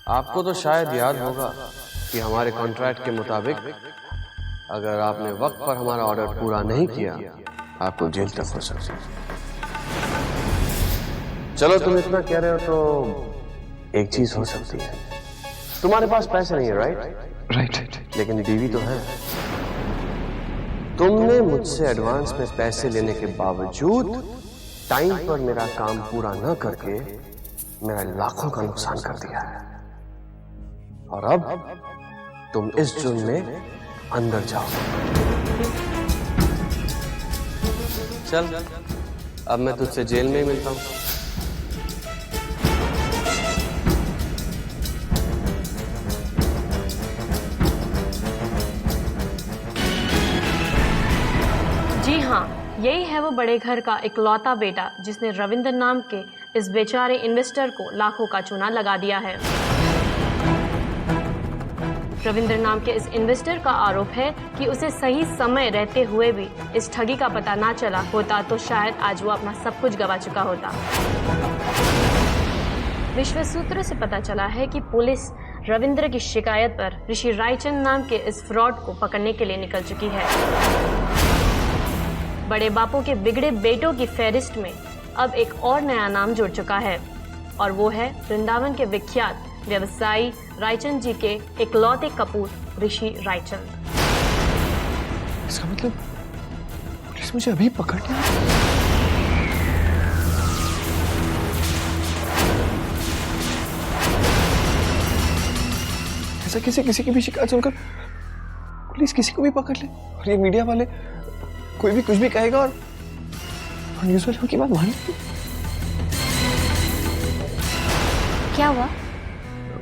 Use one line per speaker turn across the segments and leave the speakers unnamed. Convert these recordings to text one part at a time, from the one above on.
आपको तो शायद याद होगा कि हमारे कॉन्ट्रैक्ट के मुताबिक अगर आपने वक्त पर हमारा ऑर्डर पूरा नहीं किया आपको जेल तक हो सकती है। चलो तुम इतना कह रहे हो तो एक चीज हो सकती है। तुम्हारे पास पैसे नहीं है, राइट? लेकिन बीवी तो है। तुमने मुझसे एडवांस में पैसे लेने के बावजूद टाइम पर मेरा काम पूरा न करके मेरा लाखों का नुकसान कर दिया है, और अब तुम इस जुर्म में अंदर जाओ। चल, अब मैं तुझसे जेल में ही मिलता हूं।
जी हाँ, यही है वो बड़े घर का इकलौता बेटा जिसने रविंद्र नाम के इस बेचारे इन्वेस्टर को लाखों का चूना लगा दिया है। रविंद्र नाम के इस इन्वेस्टर का आरोप है कि उसे सही समय रहते हुए भी इस ठगी का पता ना चला होता तो शायद आज वो अपना सब कुछ गवा चुका होता। विश्व सूत्रों से पता चला है कि पुलिस रविंद्र की शिकायत पर ऋषि रायचंद नाम के इस फ्रॉड को पकड़ने के लिए निकल चुकी है। बड़े बापों के बिगड़े बेटों की फहरिस्त में अब एक और नया नाम जुड़ चुका है, और वो है वृंदावन के विख्यात व्यवसायी रायचंद जी के इकलौते कपूत ऋषि रायचंद।
इसका मतलब पुलिस मुझे अभी पकड़ लिया? ऐसा किसी की भी शिकायत सुनकर पुलिस किसी को भी पकड़ ले, और ये मीडिया वाले कोई भी कुछ भी कहेगा और न्यूज़ वाले की बात मान लेंगे।
क्या हुआ?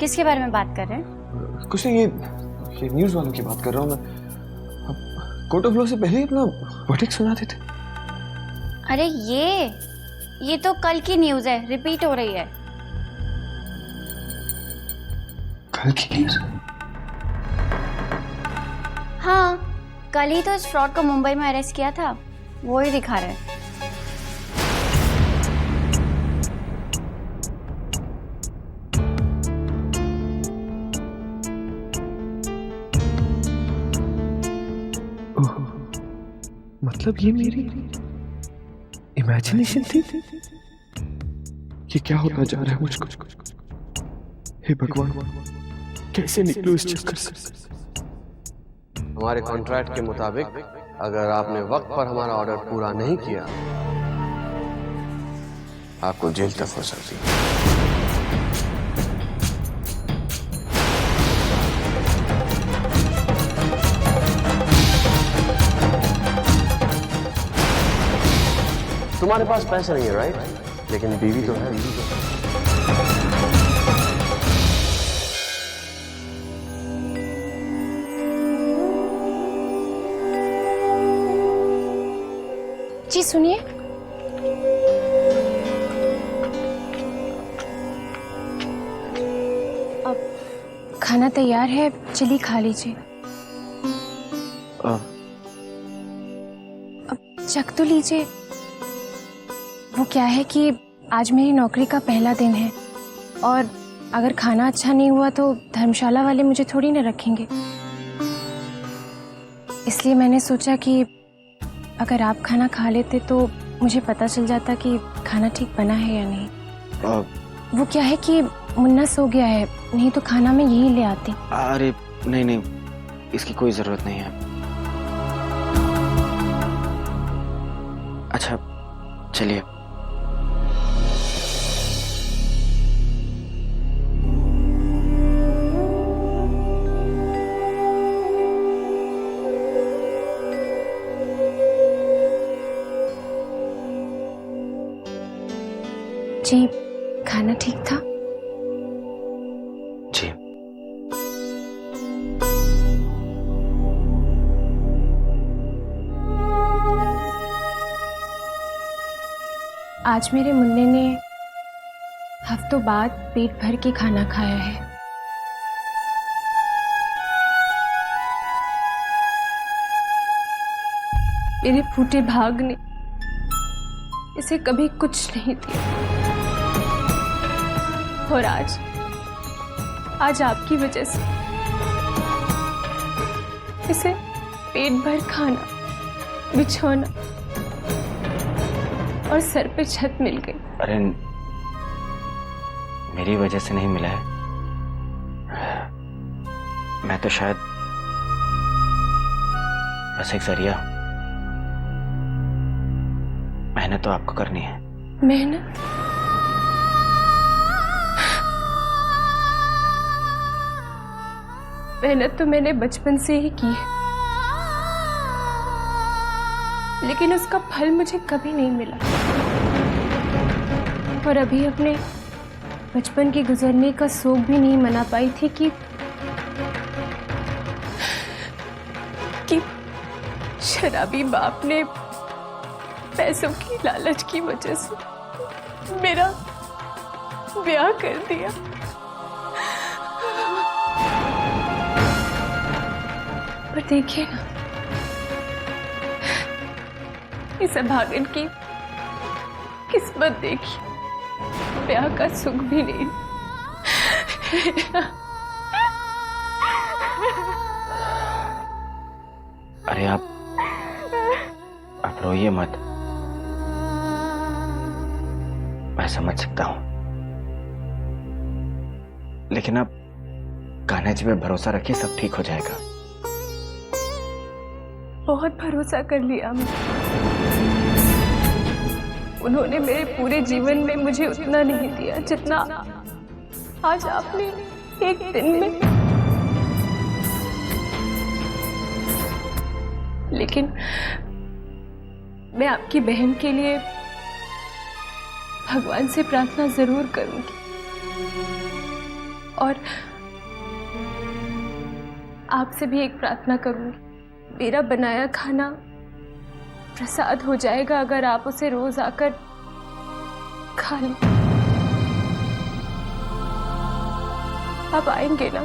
किसके बारे में बात कर रहे हैं?
कुछ नहीं, ये न्यूज़ वालों की बात कर रहा हूँ मैं। कोर्ट ऑफ लॉ से पहले ही अपना वर्डिक्ट सुनाते थे।
अरे ये तो कल की न्यूज़ है, रिपीट हो रही है।
कल की न्यूज़?
हाँ, कल ही तो इस फ्रॉड को मुंबई में अरेस्ट किया था, वो ही दिखा रहे हैं।
मतलब ये मेरी इमेजिनेशन थी? ये क्या होता जा रहा है मुझको? हे भगवान, कैसे निकलूं इस चक्कर से?
हमारे कॉन्ट्रैक्ट के मुताबिक अगर आपने वक्त पर हमारा ऑर्डर पूरा नहीं किया आपको जेल तक हो सकती है। तुम्हारे पास पैसे नहीं है, राइट? लेकिन बीवी तो है।
जी सुनिए, अब खाना तैयार है, चलिए खा लीजिए। अब चख तो लीजिए। वो क्या है कि आज मेरी नौकरी का पहला दिन है, और अगर खाना अच्छा नहीं हुआ तो धर्मशाला वाले मुझे थोड़ी ना रखेंगे। इसलिए मैंने सोचा कि अगर आप खाना खा लेते तो मुझे पता चल जाता कि खाना ठीक बना है या नहीं। वो क्या है कि मुन्ना सो गया है, नहीं तो खाना मैं यहीं ले आती।
अरे नहीं, इसकी कोई जरूरत नहीं है। अच्छा चलिए।
जी, खाना ठीक था?
जी।
आज मेरे मुन्ने ने हफ्तों बाद पेट भर के खाना खाया है। मेरे फूटे भाग ने इसे कभी कुछ नहीं दिया, और आज आपकी वजह से इसे पेट भर खाना, बिछौना और सर पे छत मिल गई।
अरे मेरी वजह से नहीं मिला है, मैं तो शायद बस एक जरिया। मेहनत तो आपको करनी है।
मेहनत? मेहनत तो मैंने बचपन से ही की है, लेकिन उसका फल मुझे कभी नहीं मिला। और अभी अपने बचपन के गुजरने का शोक भी नहीं मना पाई थी कि शराबी बाप ने पैसों की लालच की वजह से मेरा ब्याह कर दिया। पर देखिए ना, इस अभागन की किस्मत देखी, ब्याह का सुख भी नहीं।
अरे आप रोइए मत, मैं समझ सकता हूं, लेकिन आप कान्हा जी पे भरोसा रखिए, सब ठीक हो जाएगा।
बहुत भरोसा कर लिया मैं। उन्होंने मेरे पूरे जीवन में मुझे उतना नहीं दिया जितना आज आपने एक दिन में। लेकिन मैं आपकी बहन के लिए भगवान से प्रार्थना जरूर करूंगी, और आपसे भी एक प्रार्थना करूंगी, मेरा बनाया खाना प्रसाद हो जाएगा अगर आप उसे रोज आकर खा लें। आप आएंगे ना?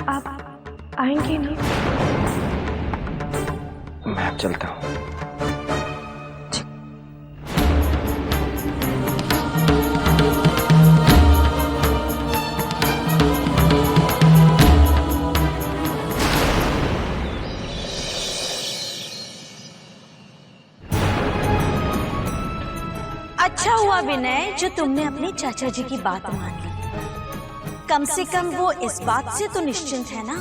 आप आएंगे ना?
मैं अब चलता हूं।
अच्छा हुआ विनय जो तुमने अपने चाचा जी की बात मान ली। कम से कम वो इस बात से तो निश्चिंत है ना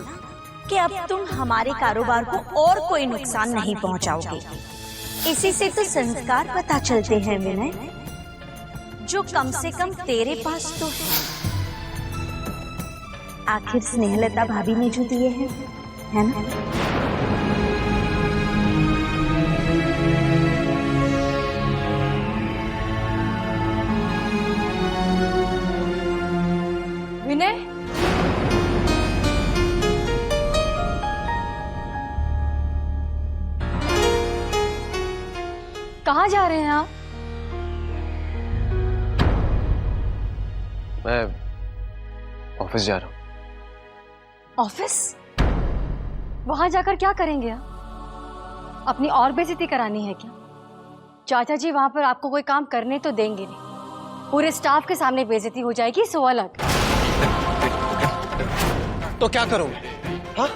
कि अब तुम हमारे कारोबार को और कोई नुकसान नहीं पहुंचाओगे। इसी से तो संस्कार पता चलते हैं विनय, जो कम से कम तेरे पास तो है। आखिर स्नेहलता भाभी ने जो दिए हैं, है ना?
विनय, कहाँ जा रहे हैं आप?
मैं ऑफिस जा रहा हूँ।
ऑफिस? वहां जाकर क्या करेंगे आप? अपनी और बेइज्जती करानी है क्या? चाचा जी वहां पर आपको कोई काम करने तो देंगे नहीं, पूरे स्टाफ के सामने बेइज्जती हो जाएगी, सो अलग।
तो क्या करूं? हाँ,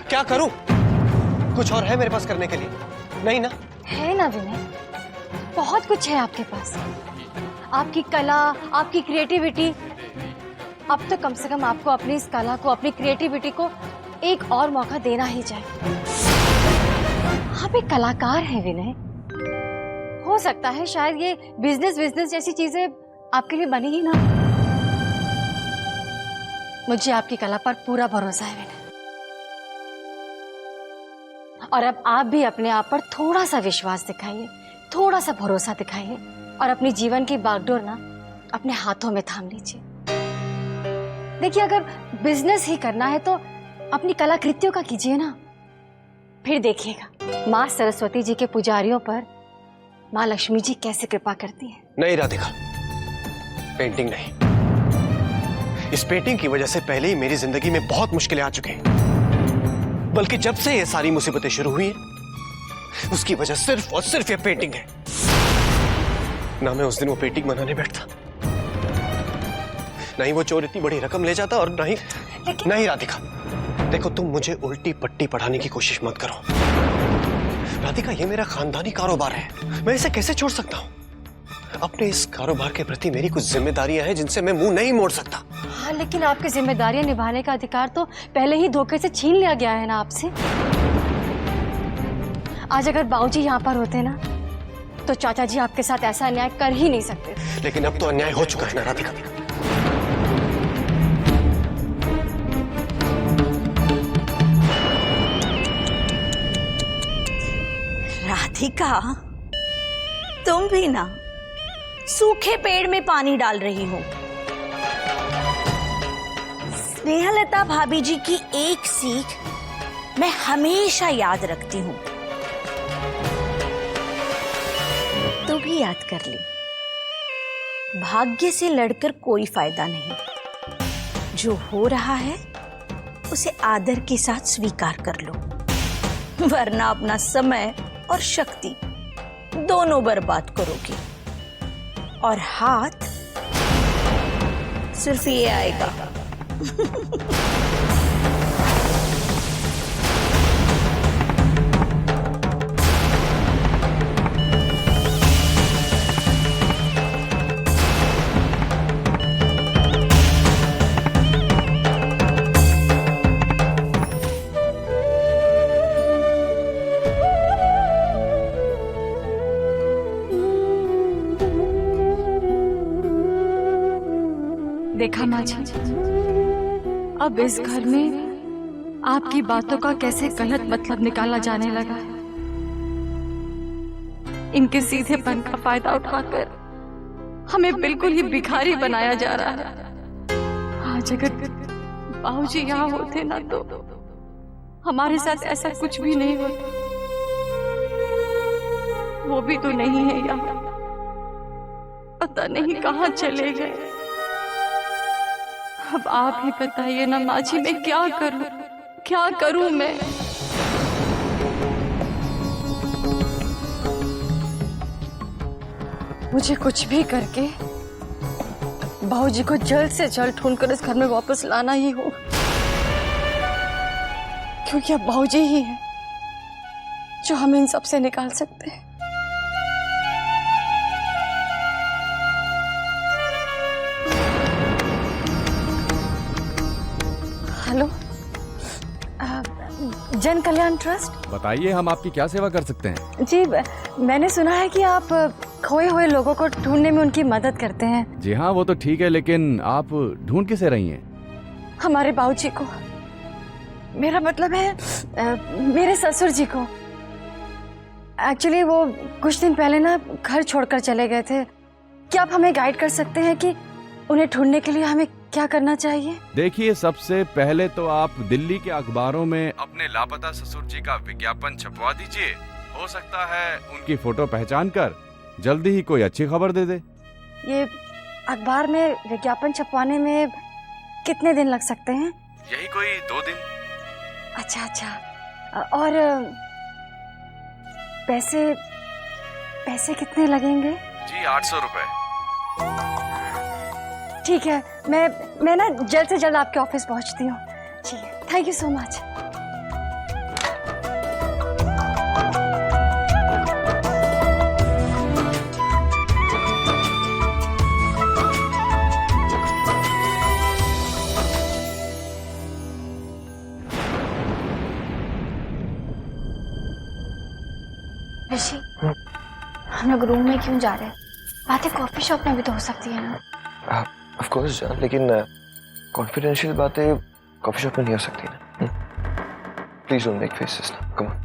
क्या करूं? कुछ और है मेरे पास करने के लिए? नहीं ना?
है ना विनय, बहुत कुछ है आपके पास। आपकी कला, आपकी क्रिएटिविटी। अब तो कम से कम आपको अपनी इस कला को, अपनी क्रिएटिविटी को एक और मौका देना ही चाहिए। आप एक कलाकार हैं विनय। हो सकता है शायद ये बिजनेस जैसी चीजें आपके लिए बनी ही ना। मुझे आपकी कला पर पूरा भरोसा है विनय, और अब आप भी अपने आप पर थोड़ा सा विश्वास दिखाइए, थोड़ा सा भरोसा दिखाइए, और अपनी जीवन की बागडोर ना अपने हाथों में थाम लीजिए। देखिए, अगर बिजनेस ही करना है तो अपनी कलाकृतियों का कीजिए ना। फिर देखिएगा माँ सरस्वती जी के पुजारियों पर माँ लक्ष्मी जी कैसे कृपा करती है।
नहीं राधिका, पेंटिंग नहीं। ये
इस पेंटिंग की वजह से पहले ही मेरी जिंदगी में बहुत मुश्किलें आ चुकी हैं, बल्कि जब से ये सारी मुसीबतें शुरू हुई हैं, उसकी वजह सिर्फ और सिर्फ ये पेंटिंग है। ना मैं उस दिन वो पेंटिंग बनाने बैठता, ना ही वो चोर इतनी बड़ी रकम ले जाता, और नहीं राधिका, देखो तुम मुझे उल्टी पट्टी पढ़ाने की कोशिश मत करो। राधिका, ये मेरा खानदानी कारोबार है, मैं इसे कैसे छोड़ सकता हूँ? अपने इस कारोबार के प्रति मेरी कुछ जिम्मेदारियां हैं जिनसे मैं मुंह नहीं मोड़ सकता।
हाँ, लेकिन आपकी जिम्मेदारियां निभाने का अधिकार तो पहले ही धोखे से छीन लिया गया है ना आपसे। आज अगर बाबूजी यहाँ पर होते ना, तो चाचा जी आपके साथ ऐसा अन्याय कर ही नहीं सकते।
लेकिन अब तो अन्याय हो चुका है ना राधिका।
राधिका, तुम भी ना सूखे पेड़ में पानी डाल रही हो। स्नेहलता भाभी जी की एक सीख मैं हमेशा याद रखती हूँ, तू भी याद कर ले। भाग्य से लड़कर कोई फायदा नहीं, जो हो रहा है उसे आदर के साथ स्वीकार कर लो, वरना अपना समय और शक्ति दोनों बर्बाद करोगे, और हाथ सिर्फ ये आएगा।
देखा माँ जी, अब इस घर में आपकी बातों का कैसे गलत मतलब निकाला जाने लगा है। इनके सीधेपन का फायदा उठाकर हमें बिल्कुल ही भिखारी बनाया जा रहा है। आज अगर बाबूजी यहाँ होते ना, तो हमारे साथ ऐसा कुछ भी नहीं होता। वो भी तो नहीं है यहाँ, पता नहीं कहाँ चले गए। अब आप ही बताइए ना माँ जी, मैं क्या करूं मैं? मुझे कुछ भी करके बाबूजी को जल्द से जल्द ढूंढकर इस घर में वापस लाना ही हो, क्योंकि अब बाबूजी ही है जो हमें इन सब से निकाल सकते हैं। हेलो, जन कल्याण ट्रस्ट।
बताइए, हम आपकी क्या सेवा कर सकते हैं?
जी, मैंने सुना है कि आप खोए हुए लोगों को ढूंढने में उनकी मदद करते हैं।
जी हाँ, वो तो ठीक है, लेकिन आप ढूंढ किसे रही हैं?
हमारे बाबूजी को, मेरा मतलब है मेरे ससुर जी को। एक्चुअली वो कुछ दिन पहले ना घर छोड़कर चले गए थे। क्या आप हमें गाइड कर सकते हैं कि उन्हें ढूंढने के लिए हमें क्या करना चाहिए?
देखिए, सबसे पहले तो आप दिल्ली के अखबारों में अपने लापता ससुर जी का विज्ञापन छपवा दीजिए। हो सकता है उनकी फोटो पहचान कर जल्दी ही कोई अच्छी खबर दे दे।
ये अखबार में विज्ञापन छपवाने में कितने दिन लग सकते हैं?
यही कोई 2 दिन।
अच्छा, और पैसे कितने लगेंगे?
जी 800 रुपए।
ठीक है, मैं ना जल्द से जल्द आपके ऑफिस पहुंचती हूँ। ठीक है, थैंक यू सो मच। ऋषि, हम लोग रूम में क्यों जा रहे हैं? बातें कॉफी शॉप में भी तो हो सकती है ना?
ऑफ कोर्स, लेकिन कॉन्फिडेंशियल बातें कॉफी शॉप में नहीं हो सकती ना। Please don't make faces now, come on.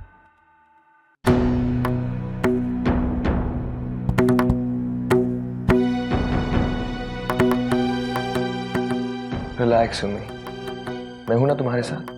Relax Sumi, मैं हूं ना तुम्हारे साथ।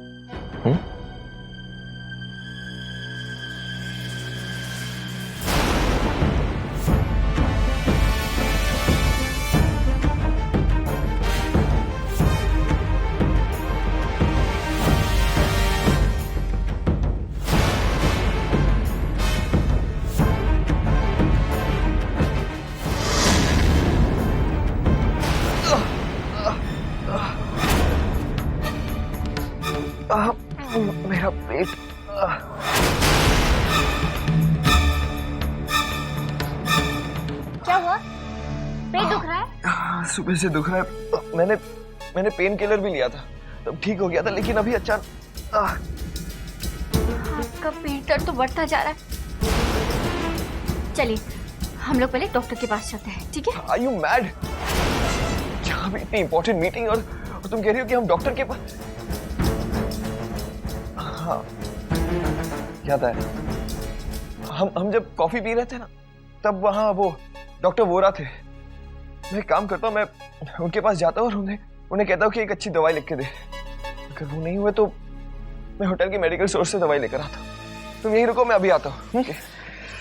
मेरा पेट
क्या हुआ? पेट दुख रहा है?
सुबह से दुख रहा है। मैंने पेन किलर भी लिया था, तब ठीक हो गया था, लेकिन अभी अचानक
आपका पेट दर्द तो बढ़ता जा रहा है। चलिए हम लोग पहले डॉक्टर के पास चलते हैं, ठीक है?
Are you mad? यहाँ भी इतनी इंपॉर्टेंट मीटिंग और तुम कह रही हो कि हम डॉक्टर के पास? हाँ, याद आया। हम जब कॉफी पी रहे थे ना, तब वहाँ वो डॉक्टर वोरा थे। मैं एक काम करता हूँ, मैं उनके पास जाता हूँ और उन्हें कहता हूँ कि एक अच्छी दवाई लिख के दे। अगर वो नहीं हुए तो मैं होटल के मेडिकल स्टोर से दवाई लेकर आता हूँ। तुम यहीं रुको, मैं अभी आता हूँ।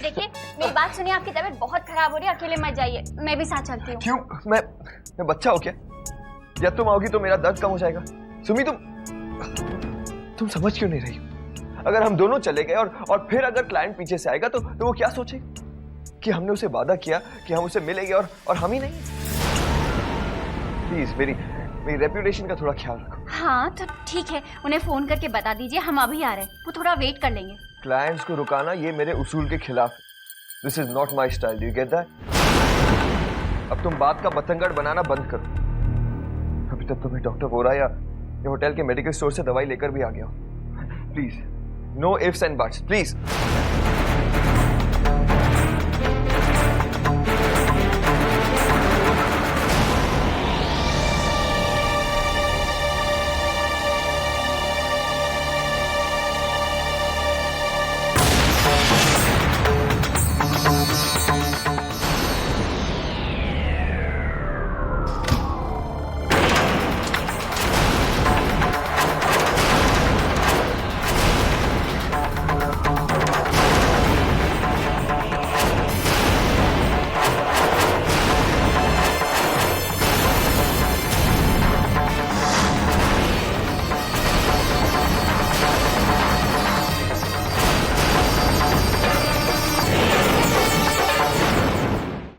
देखिए मेरी बात सुनिए, आपकी तबीयत बहुत खराब हो रही है, अकेले मत जाइए, मैं भी साथ चलती हूँ।
क्यों? मैं बच्चा हूँ क्या? या तुम आओगी तो मेरा दर्द कम हो जाएगा? सुमी, तुम समझ क्यों नहीं रही हो? अगर हम दोनों चले गए और फिर अगर क्लाइंट पीछे से आएगा तो वो क्या सोचेगा कि हमने उसे वादा किया कि हम उसे मिलेंगे और हम ही नहीं। प्लीज मेरी रेपुटेशन का थोड़ा ख्याल रखो।
हाँ तो ठीक है, उन्हें फोन करके बता दीजिए हम अभी आ रहे हैं, वो थोड़ा वेट कर लेंगे।
क्लाइंट्स को रुकाना ये मेरे उसूल के खिलाफ है। This is not my style, you get that? अब तुम बात का बतंगड़ बनाना बंद करो। अभी तक तुम्हें डॉक्टर वोरा या होटल के मेडिकल स्टोर से दवाई लेकर भी आ गया हो। Please, no ifs and buts, please.